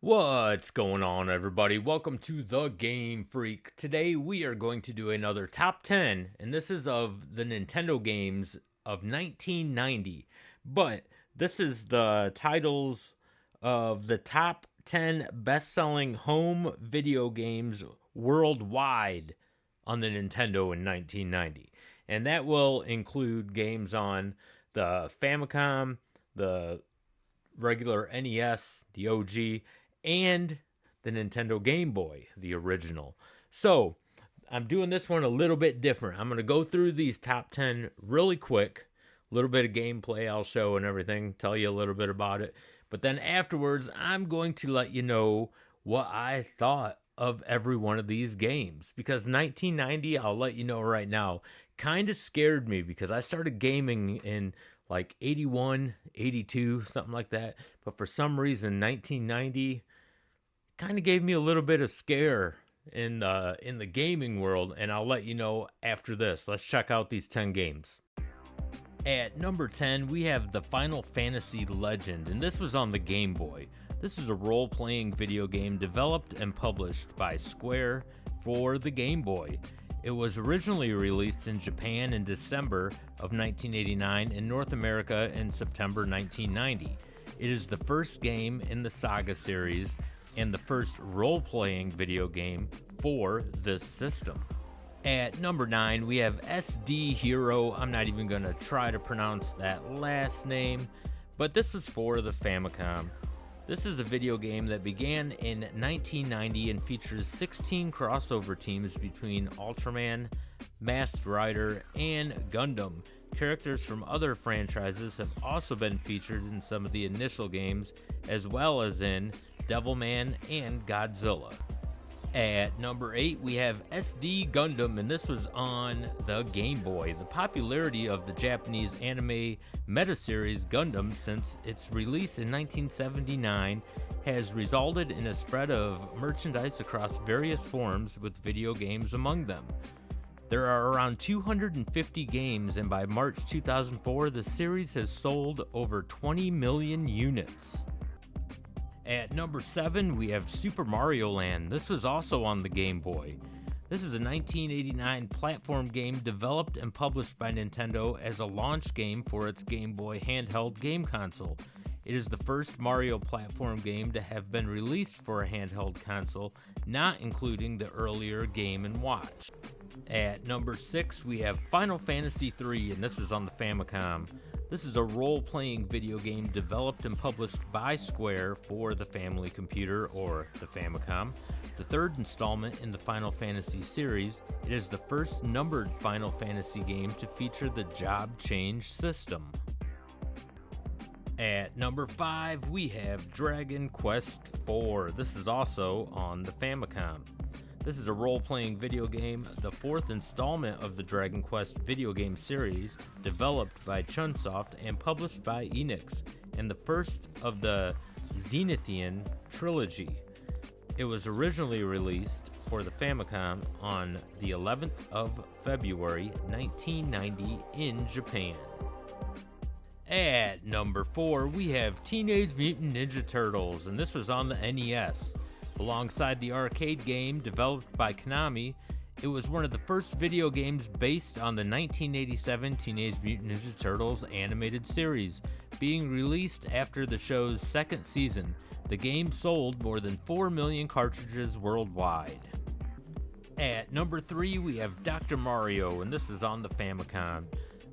What's going on, everybody? Welcome to the Game Freak. Today we are going to do another top 10, and this is of the Nintendo games of 1990. But this is the titles of the top 10 best-selling home video games worldwide on the Nintendo in 1990. And that will include games on the Famicom, the regular NES, the OG, and the Nintendo Game Boy, the original. So, I'm doing this one a little bit different. I'm going to go through these top 10 really quick. A little bit of gameplay I'll show and everything, tell you a little bit about it. But then afterwards, I'm going to let you know what I thought of every one of these games. Because 1990, I'll let you know right now, kind of scared me because I started gaming in like 81, 82, something like that. But for some reason, 1990 kind of gave me a little bit of scare in the gaming world, and I'll let you know after this. Let's check out these 10 games. At number 10, we have the Final Fantasy Legend, and this was on the Game Boy. This is a role-playing video game developed and published by Square for the Game Boy. It was originally released in Japan in December of 1989 and North America in September 1990. It is the first game in the Saga series and the first role-playing video game for this system. At number 9, we have SD Hero. I'm not even going to try to pronounce that last name, but this was for the Famicom. This is a video game that began in 1990 and features 16 crossover teams between Ultraman, Masked Rider, and Gundam. Characters from other franchises have also been featured in some of the initial games, as well as in Devilman and Godzilla. At number 8, we have SD Gundam, and this was on the Game Boy. The popularity of the Japanese anime meta-series Gundam since its release in 1979 has resulted in a spread of merchandise across various forms, with video games among them. There are around 250 games, and by March 2004, the series has sold over 20 million units. At number 7, we have Super Mario Land. This was also on the Game Boy. This is a 1989 platform game developed and published by Nintendo as a launch game for its Game Boy handheld game console. It is the first Mario platform game to have been released for a handheld console, not including the earlier Game & Watch. At number 6, we have Final Fantasy III, and this was on the Famicom. This is a role-playing video game developed and published by Square for the family computer, or the Famicom. The third installment in the Final Fantasy series, it is the first numbered Final Fantasy game to feature the job change system. At number 5, we have Dragon Quest IV. This is also on the Famicom. This is a role-playing video game, the fourth installment of the Dragon Quest video game series, developed by Chunsoft and published by Enix, and the first of the Zenithian trilogy. It was originally released for the Famicom on the 11th of February 1990 in Japan. At number 4, we have Teenage Mutant Ninja Turtles, and this was on the NES. Alongside the arcade game developed by Konami, it was one of the first video games based on the 1987 Teenage Mutant Ninja Turtles animated series. Being released after the show's second season, the game sold more than 4 million cartridges worldwide. At number 3, we have Dr. Mario, and this was on the Famicom.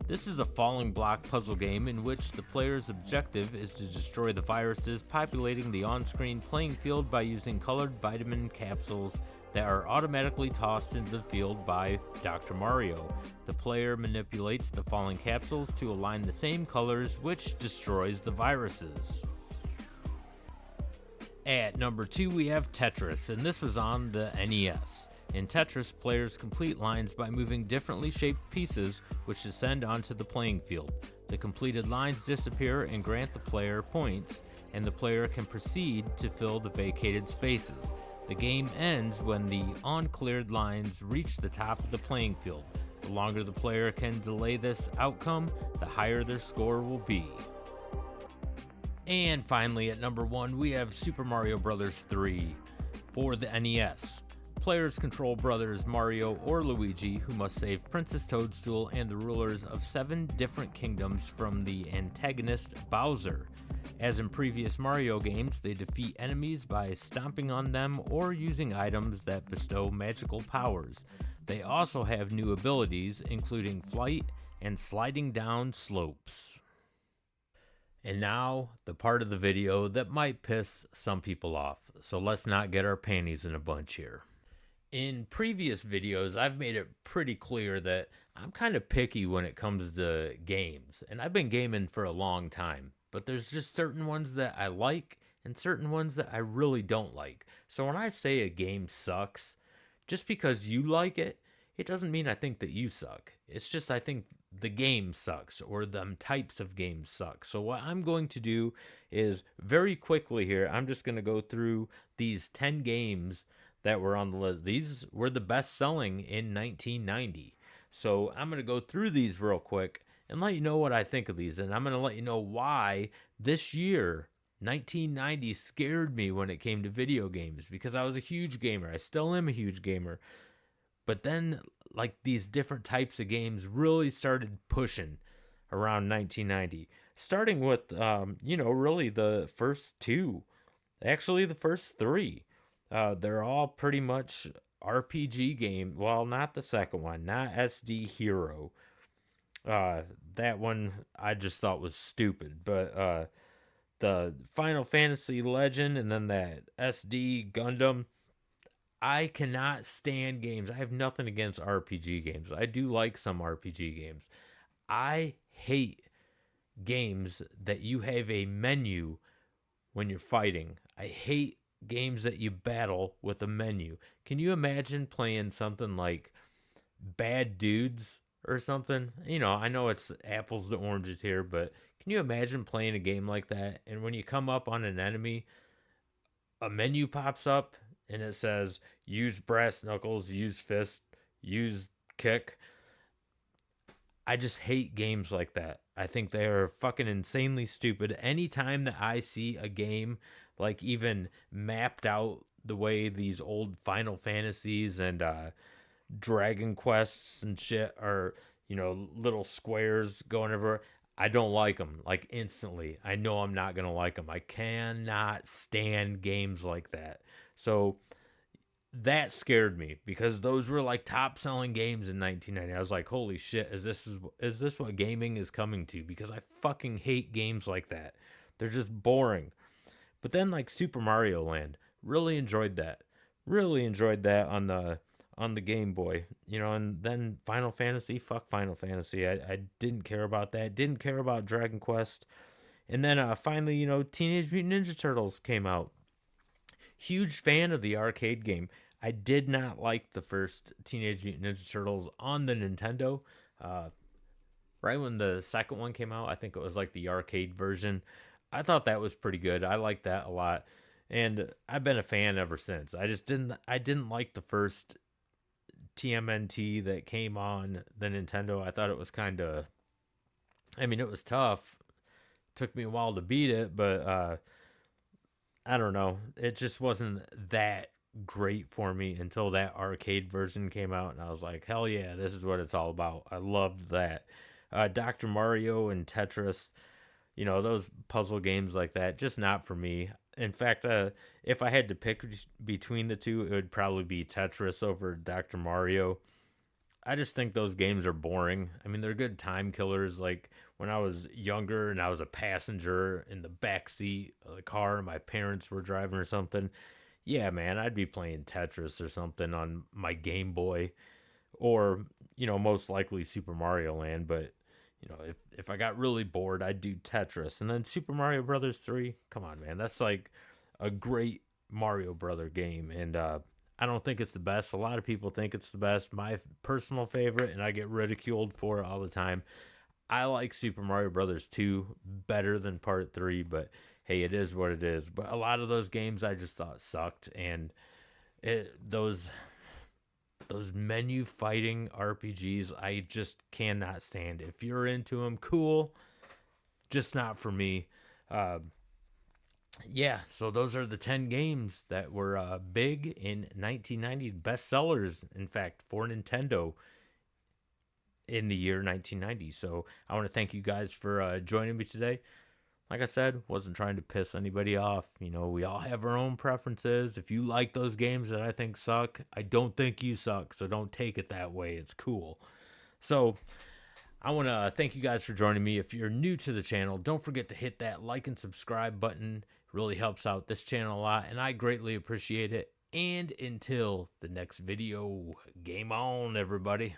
This is a falling block puzzle game in which the player's objective is to destroy the viruses populating the on-screen playing field by using colored vitamin capsules that are automatically tossed into the field by Dr. Mario. The player manipulates the falling capsules to align the same colors, which destroys the viruses. At number 2, we have Tetris, and this was on the NES. In Tetris, players complete lines by moving differently shaped pieces which descend onto the playing field. The completed lines disappear and grant the player points, and the player can proceed to fill the vacated spaces. The game ends when the uncleared lines reach the top of the playing field. The longer the player can delay this outcome, the higher their score will be. And finally, at number 1, we have Super Mario Bros. 3 for the NES. Players control brothers Mario or Luigi, who must save Princess Toadstool and the rulers of 7 different kingdoms from the antagonist Bowser. As in previous Mario games, they defeat enemies by stomping on them or using items that bestow magical powers. They also have new abilities, including flight and sliding down slopes. And now, the part of the video that might piss some people off, so let's not get our panties in a bunch here. In previous videos, I've made it pretty clear that I'm kind of picky when it comes to games, and I've been gaming for a long time, but there's just certain ones that I like and certain ones that I really don't like. So when I say a game sucks, just because you like it, it doesn't mean I think that you suck. It's just I think the game sucks or them types of games suck. So what I'm going to do is very quickly here, I'm just going to go through these 10 games that were on the list. These were the best selling in 1990. So I'm going to go through these real quick and let you know what I think of these. And I'm going to let you know why this year, 1990, scared me when it came to video games, because I was a huge gamer. I still am a huge gamer. But then, like, these different types of games really started pushing around 1990. Starting with, really the first two. Actually, the first three. They're all pretty much RPG game. Well, not the second one, not SD Hero. That one I just thought was stupid. But the Final Fantasy Legend and then that SD Gundam. I cannot stand games. I have nothing against RPG games. I do like some RPG games. I hate games that you have a menu when you're fighting. I hate games that you battle with a menu. Can you imagine playing something like Bad Dudes or something? I know it's apples to oranges here, but can you imagine playing a game like that? And when you come up on an enemy, a menu pops up and it says use brass knuckles, use fist, use kick. I just hate games like that. I think they are fucking insanely stupid. Anytime that I see a game like even mapped out the way these old Final Fantasies and Dragon Quests and shit are, little squares going everywhere, I don't like them, like, instantly. I know I'm not going to like them. I cannot stand games like that. So that scared me because those were like top selling games in 1990. I was like, holy shit, is this what gaming is coming to? Because I fucking hate games like that. They're just boring. But then, like, Super Mario Land, really enjoyed that. Really enjoyed that on the Game Boy, and then Final Fantasy, fuck Final Fantasy. I didn't care about that. Didn't care about Dragon Quest. And then finally, Teenage Mutant Ninja Turtles came out. Huge fan of the arcade game. I did not like the first Teenage Mutant Ninja Turtles on the Nintendo. Uh, right when the second one came out, I think it was like the arcade version. I thought that was pretty good. I liked that a lot. And I've been a fan ever since. I didn't like the first TMNT that came on the Nintendo. I thought it was it was tough. Took me a while to beat it, but I don't know. It just wasn't that great for me until that arcade version came out, and I was like, hell yeah, this is what it's all about. I loved that. Dr. Mario and Tetris, those puzzle games like that, just not for me. In fact, if I had to pick between the two, it would probably be Tetris over Dr. Mario. I just think those games are boring. I mean, they're good time killers. Like when I was younger and I was a passenger in the back seat of the car and my parents were driving or something. Yeah, man, I'd be playing Tetris or something on my Game Boy, or most likely Super Mario Land. But if I got really bored, I'd do Tetris. And then Super Mario Brothers 3. Come on, man, that's like a great Mario Brother game, and I don't think it's the best. A lot of people think it's the best. My personal favorite, and I get ridiculed for it all the time. I like Super Mario Brothers 2 better than Part 3, but hey, it is what it is. But a lot of those games I just thought sucked, and those menu fighting RPGs I just cannot stand. If you're into them, cool. Just not for me. Yeah, so those are the 10 games that were big in 1990, bestsellers, in fact, for Nintendo in the year 1990. So I want to thank you guys for joining me today. Like I said, wasn't trying to piss anybody off. You know, we all have our own preferences. If you like those games that I think suck, I don't think you suck, so don't take it that way. It's cool. So I want to thank you guys for joining me. If you're new to the channel, don't forget to hit that like and subscribe button. It really helps out this channel a lot, and I greatly appreciate it. And until the next video, game on, everybody.